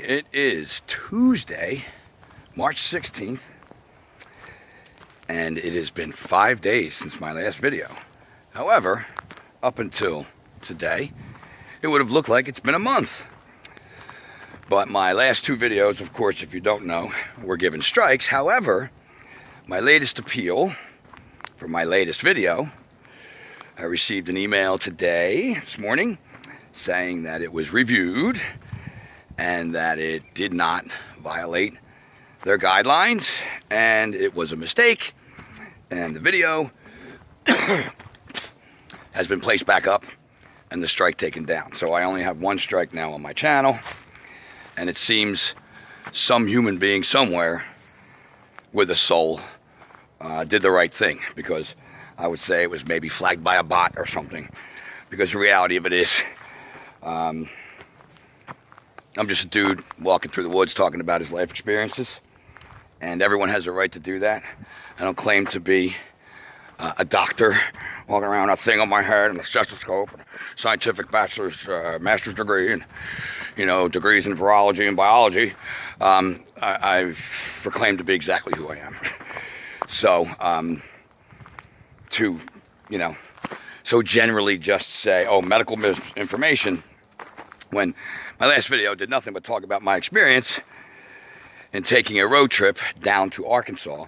It is Tuesday, March 16th, and it has been 5 days since my last video. However, up until today, it would have looked like it's been a month. But my last two videos, of course, if you don't know, were given strikes. However, my latest appeal for my latest video, I received an email this morning, saying that it was reviewed and that it did not violate their guidelines and it was a mistake, and the video has been placed back up and the strike taken down. So I only have one strike now on my channel, and it seems some human being somewhere with a soul did the right thing, because I would say it was maybe flagged by a bot or something, because the reality of it is I'm just a dude walking through the woods talking about his life experiences, and everyone has a right to do that. I don't claim to be a doctor walking around with a thing on my head and a stethoscope and a scientific master's degree and, you know, degrees in virology and biology. I proclaim to be exactly who I am. So, so generally just say, oh, medical information, when my last video did nothing but talk about my experience in taking a road trip down to Arkansas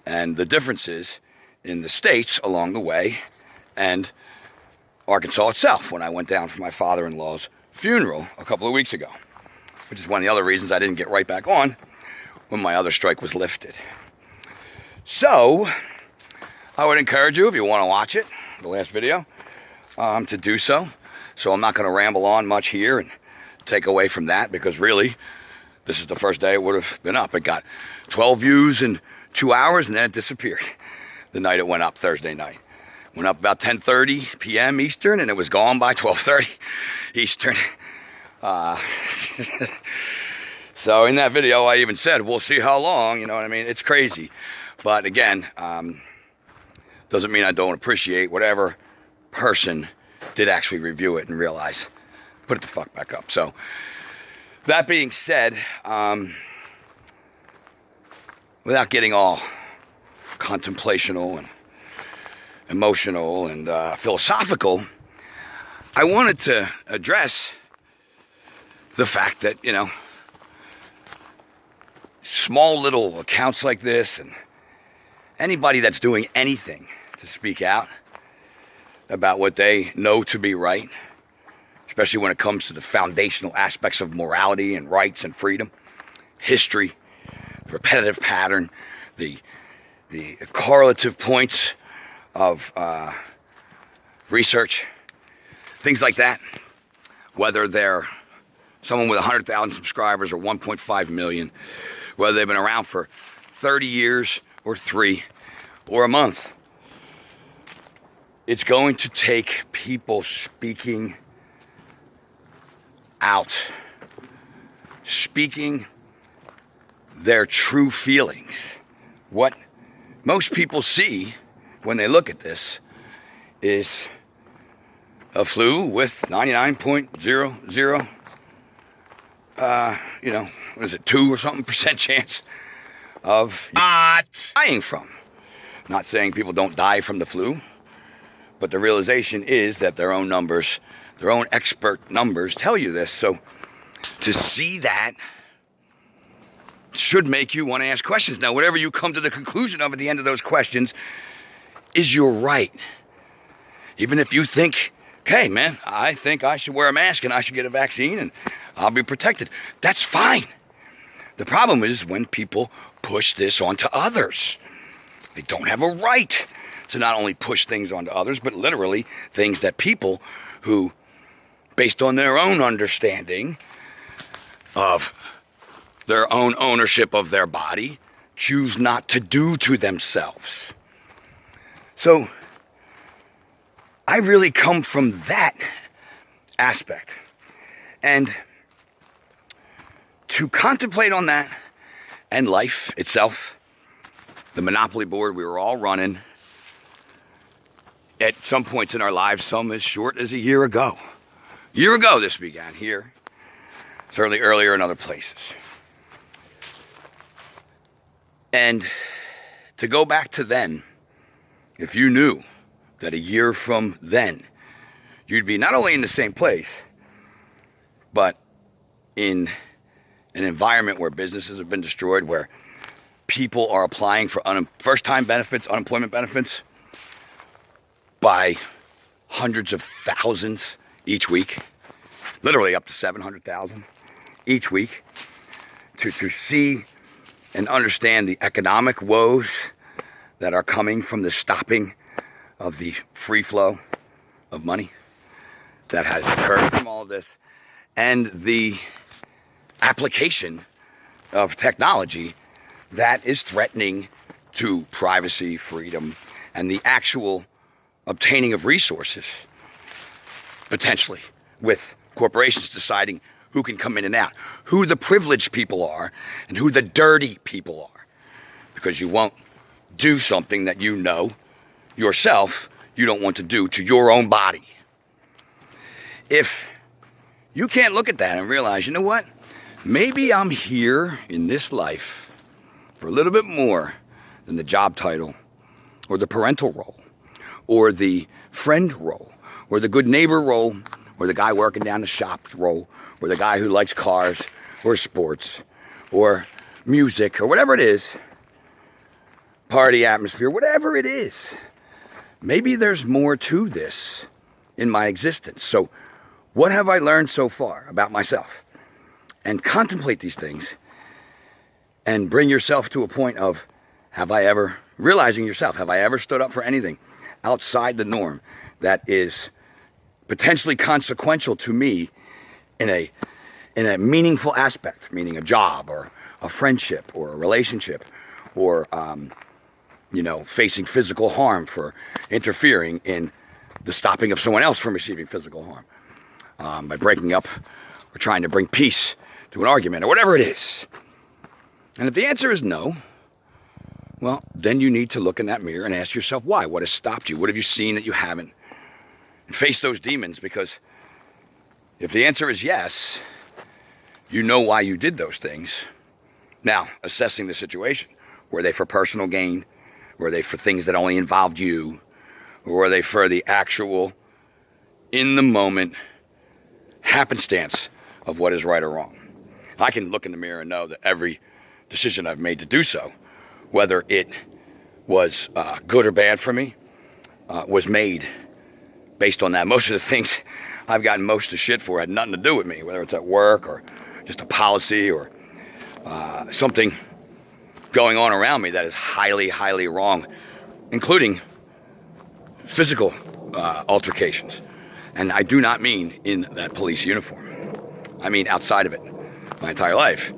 and the differences in the states along the way and Arkansas itself when I went down for my father-in-law's funeral a couple of weeks ago, which is one of the other reasons I didn't get right back on when my other strike was lifted. So I would encourage you, if you want to watch it, the last video, to do so. So I'm not going to ramble on much here and take away from that, because really, this is the first day it would have been up. It got 12 views in 2 hours, and then it disappeared the night it went up, Thursday night. Went up about 10:30 p.m. Eastern, and it was gone by 12:30 Eastern. So in that video, I even said, we'll see how long, you know what I mean? It's crazy. But again, doesn't mean I don't appreciate whatever person did actually review it and realize, put it the fuck back up. So that being said, without getting all contemplational and emotional and philosophical, I wanted to address the fact that, you know, small little accounts like this and anybody that's doing anything to speak out about what they know to be right, especially when it comes to the foundational aspects of morality and rights and freedom, history, repetitive pattern, the correlative points of research, things like that, whether they're someone with 100,000 subscribers or 1.5 million, whether they've been around for 30 years or 3 or a month. It's going to take people speaking out, speaking their true feelings. What most people see when they look at this is a flu with 99.00, what is it, 2 or something % chance of dying from. Not saying people don't die from the flu, but the realization is that their own numbers, their own expert numbers tell you this. So to see that should make you want to ask questions. Now, whatever you come to the conclusion of at the end of those questions is your right. Even if you think, okay, man, I think I should wear a mask and I should get a vaccine and I'll be protected. That's fine. The problem is when people push this onto others. They don't have a right to not only push things onto others, but literally things that people who, based on their own understanding of their own ownership of their body, choose not to do to themselves. So I really come from that aspect. And to contemplate on that and life itself, the Monopoly board we were all running at some points in our lives, some as short as a year ago. A year ago this began here. certainly earlier in other places. And to go back to then, if you knew that a year from then, you'd be not only in the same place, but in an environment where businesses have been destroyed, where people are applying for first-time benefits, unemployment benefits, by hundreds of thousands each week, literally up to 700,000 each week, to see and understand the economic woes that are coming from the stopping of the free flow of money that has occurred from all of this, and the application of technology that is threatening to privacy, freedom, and the actual obtaining of resources, potentially, with corporations deciding who can come in and out, who the privileged people are, and who the dirty people are. Because you won't do something that you know yourself you don't want to do to your own body. If you can't look at that and realize, you know what? Maybe I'm here in this life for a little bit more than the job title, or the parental role, or the friend role, or the good neighbor role, or the guy working down the shop role, or the guy who likes cars, or sports, or music, or whatever it is, party atmosphere, whatever it is. Maybe there's more to this in my existence. So what have I learned so far about myself? And contemplate these things and bring yourself to a point of, realizing yourself, have I ever stood up for anything outside the norm that is potentially consequential to me in a meaningful aspect, meaning a job or a friendship or a relationship, or facing physical harm for interfering in the stopping of someone else from receiving physical harm, by breaking up or trying to bring peace to an argument, or whatever it is. And if the answer is no, well, then you need to look in that mirror and ask yourself why. What has stopped you? What have you seen that you haven't? And face those demons, because if the answer is yes, you know why you did those things. Now, assessing the situation. Were they for personal gain? Were they for things that only involved you? Or were they for the actual, in the moment, happenstance of what is right or wrong? I can look in the mirror and know that every decision I've made to do so, whether it was good or bad for me, was made based on that. Most of the things I've gotten most of the shit for had nothing to do with me, whether it's at work or just a policy or something going on around me that is highly, highly wrong, including physical altercations. And I do not mean in that police uniform. I mean outside of it, my entire life.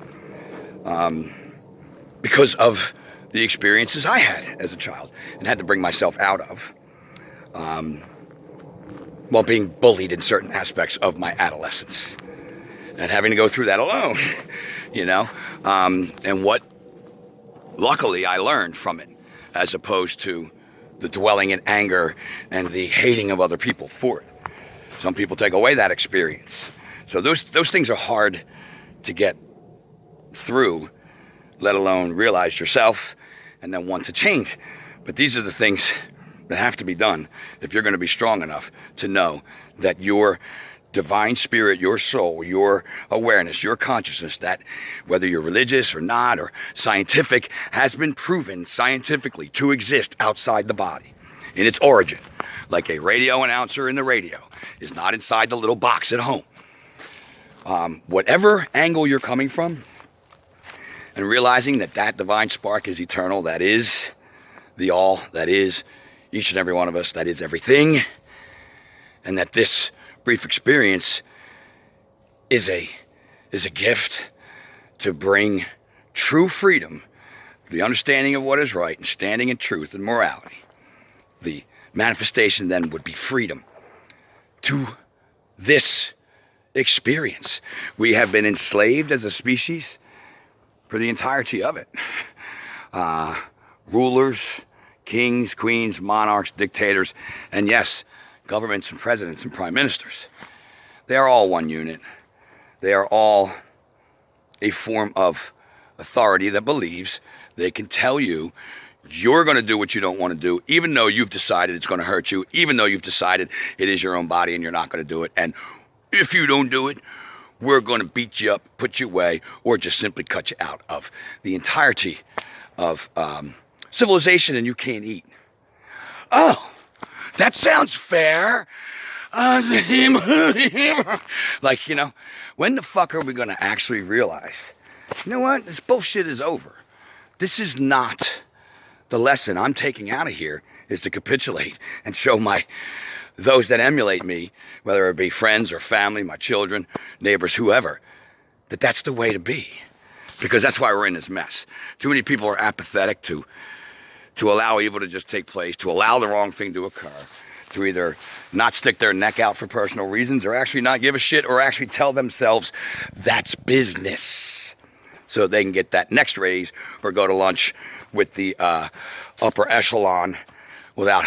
Because of the experiences I had as a child and had to bring myself out of, while being bullied in certain aspects of my adolescence and having to go through that alone, and what luckily I learned from it, as opposed to the dwelling in anger and the hating of other people for it. Some people take away that experience. So those things are hard to get through, let alone realize yourself and then want to change. But these are the things that have to be done if you're going to be strong enough to know that your divine spirit, your soul, your awareness, your consciousness, that whether you're religious or not or scientific, has been proven scientifically to exist outside the body in its origin. Like a radio announcer in the radio is not inside the little box at home. Whatever angle you're coming from, and realizing that that divine spark is eternal, that is the all, that is each and every one of us, that is everything, and that this brief experience is a gift to bring true freedom, the understanding of what is right, and standing in truth and morality. The manifestation then would be freedom to this experience. We have been enslaved as a species for the entirety of it. Rulers, kings, queens, monarchs, dictators, and yes, governments and presidents and prime ministers. They are all one unit. They are all a form of authority that believes they can tell you you're going to do what you don't want to do, even though you've decided it's going to hurt you, even though you've decided it is your own body and you're not going to do it. And if you don't do it, we're going to beat you up, put you away, or just simply cut you out of the entirety of civilization, and you can't eat. Oh, that sounds fair. Like, when the fuck are we going to actually realize, you know what, this bullshit is over. This is not the lesson I'm taking out of here, is to capitulate and show those that emulate me, whether it be friends or family, my children, neighbors, whoever, that that's the way to be. Because that's why we're in this mess. Too many people are apathetic to allow evil to just take place, to allow the wrong thing to occur, to either not stick their neck out for personal reasons or actually not give a shit or actually tell themselves that's business so they can get that next raise or go to lunch with the upper echelon without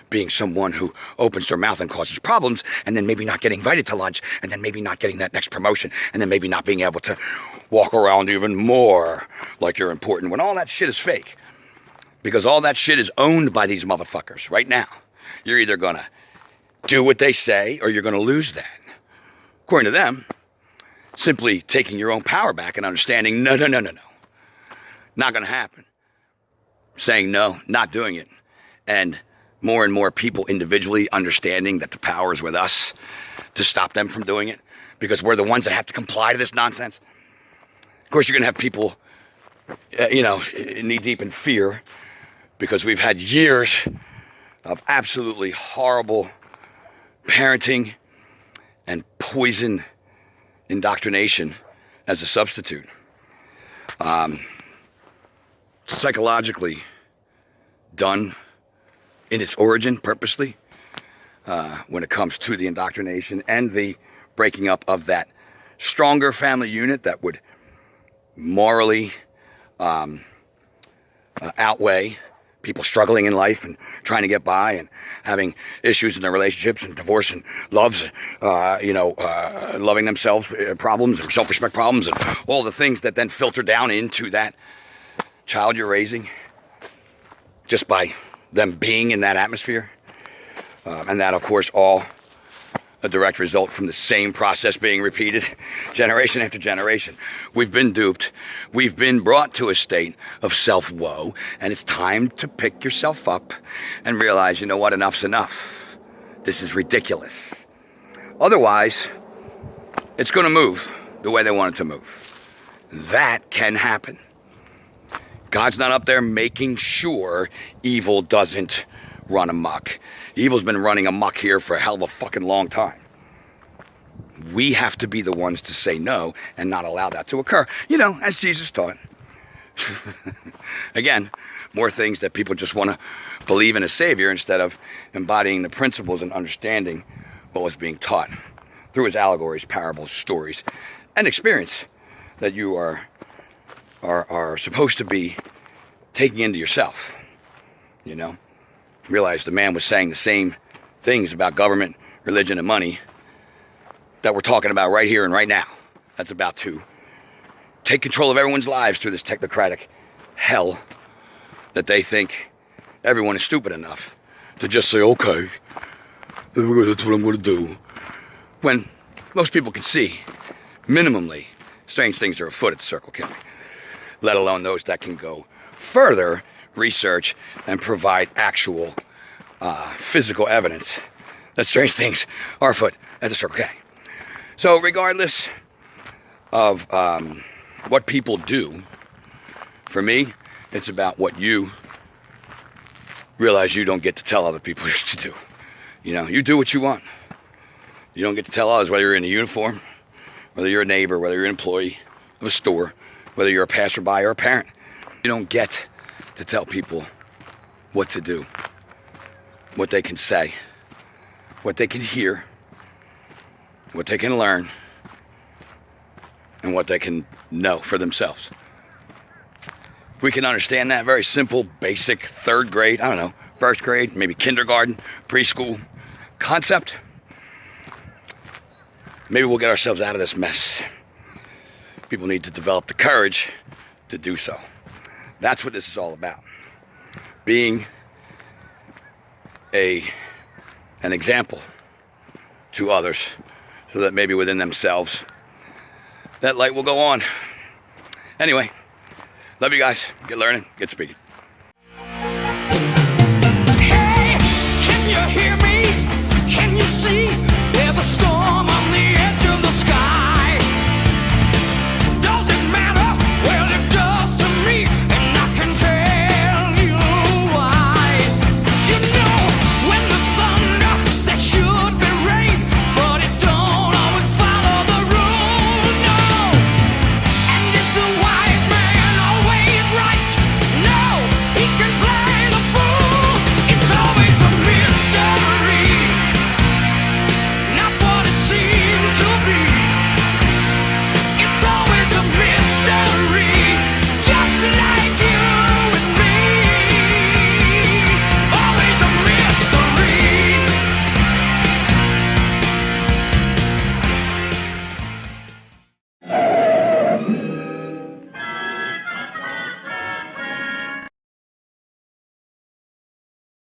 being someone who opens their mouth and causes problems, and then maybe not getting invited to lunch, and then maybe not getting that next promotion, and then maybe not being able to walk around even more like you're important, when all that shit is fake. Because all that shit is owned by these motherfuckers right now. You're either gonna do what they say or you're gonna lose that. According to them, simply taking your own power back and understanding, no. Not gonna happen. Saying no, not doing it. And more people individually understanding that the power is with us to stop them from doing it, because we're the ones that have to comply to this nonsense. Of course, you're gonna have people, knee deep in fear, because we've had years of absolutely horrible parenting and poison indoctrination as a substitute. Psychologically done in its origin purposely, when it comes to the indoctrination and the breaking up of that stronger family unit that would morally outweigh people struggling in life and trying to get by and having issues in their relationships and divorce and loves, loving themselves problems and self-respect problems and all the things that then filter down into that child you're raising just by them being in that atmosphere. And that, of course, all a direct result from the same process being repeated generation after generation. We've been duped. We've been brought to a state of self-woe, and it's time to pick yourself up and realize, you know what, enough's enough. This is ridiculous. Otherwise, it's going to move the way they want it to move. That can happen. God's not up there making sure evil doesn't run amok. Evil's been running amok here for a hell of a fucking long time. We have to be the ones to say no and not allow that to occur. As Jesus taught. Again, more things that people just want to believe in a savior instead of embodying the principles and understanding what was being taught through his allegories, parables, stories, and experience that you are supposed to be taking into yourself. Realize the man was saying the same things about government, religion, and money that we're talking about right here and right now. That's about to take control of everyone's lives through this technocratic hell that they think everyone is stupid enough to just say, okay, that's what I'm going to do. When most people can see, minimally, strange things are afoot at the Circle K, let alone those that can go further, research, and provide actual physical evidence that strange things are afoot at the Circle K. So regardless of what people do, for me, it's about what you realize you don't get to tell other people to do. You do what you want. You don't get to tell others, whether you're in a uniform, whether you're a neighbor, whether you're an employee of a store, whether you're a passerby or a parent. You don't get to tell people what to do, what they can say, what they can hear, what they can learn, and what they can know for themselves. If we can understand that very simple, basic, third grade, first grade, maybe kindergarten, preschool concept, maybe we'll get ourselves out of this mess. people need to develop the courage to do so. That's what this is all about. Being an example to others, so that maybe within themselves that light will go on. Anyway, love you guys. Get learning, get speaking.